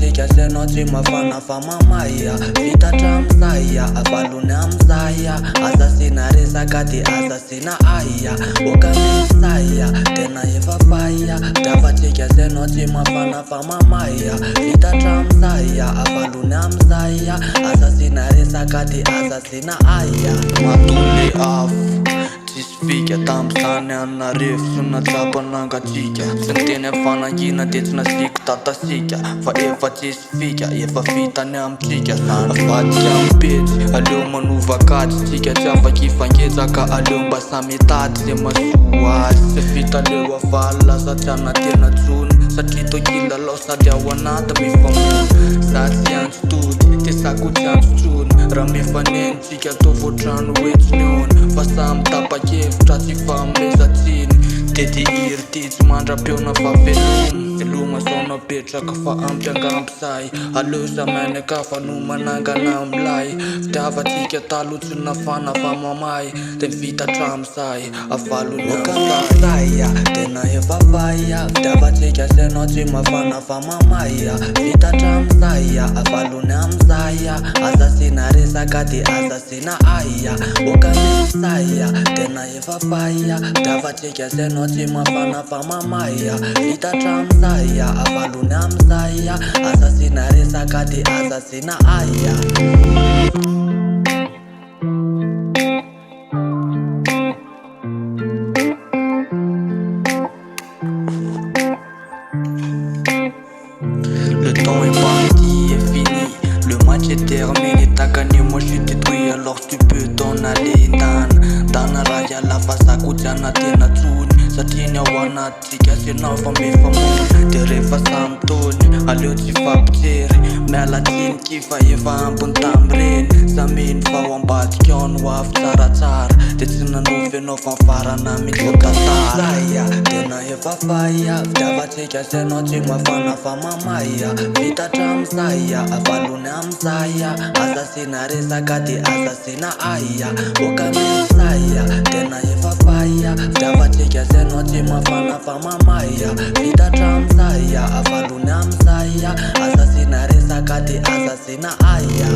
Davatsika senao tsy mafana fa mamaya Vitatra amizaya avalony amizaya Asasina resaka de asasina aya Oka misaya tena efa faya Davatsika senao tsy mafana fa mamaya Vitatra amizaya avalony amizaya Asasina resaka de asasina aya Matole afo Tsisy tam'izany Anarivo sy natsapa nangatsika Sy niteny fanangina de tsy nasiko tatasika Fa efa tsisy fika, efa vitany amitsika Avadika ampetsy, aleo manovakady Tsika tsy afaky ifangetsaka, aleo mba samy tady Ze masoa azy, se vita leo avaly Lasa tsy anatena tsony Satria tô kilalao sady ao anata mifamono Za tsy antso tody, te sako tsy antso tsony Raha mifaneny tsika tô voatrano etsiny ony Fa samy tapa-kevitra tsy famesatsiny De iry ty tsy mandra-peona fa velomo Veloma sao napetraka fa ampiangampy say Aleo zamainy ka fa no manangana amilay Fitiavatsika talo tsy nafana fa mamay De vitatra amizay avalony amizaya Tena efa faya Fitiavatsika senao tsy mafana fa mamaya Vitatra amizaya avalony amizaya Asasina resaka de asasina aya Oka misaya tena efa faya Fitiavatsika senao tsy mafana fa mamaya Vitatra amizaya avalony amizaya Asasina resaka de asasina aya Le temps est parti et fini Le match est terminé, t'as gagné, moi je suis détruit Alors tu peux t'en aller Dana raya la fasa kujana tena tsuni Satria ao anatsika senao fa mifamony De rehefa samy tony aleo tsy fampijery Miala tsiny kifa efa ambony tam'ireny Saminy fa ao ambadika ao no avy tsaratsara De tsy nanovy anao fa farana mitotantara Tena efa faya Fitiavatsika senao tsy mafana fa mamaya Vitatra amizaya avalony amizaya Asasina resaka de asasina aya Oka misaya tena efa faya Fitiavatsika senao tsy mafana fa mamaya Vitatra amizaya avalony amizaya Asasina resaka de asasina aya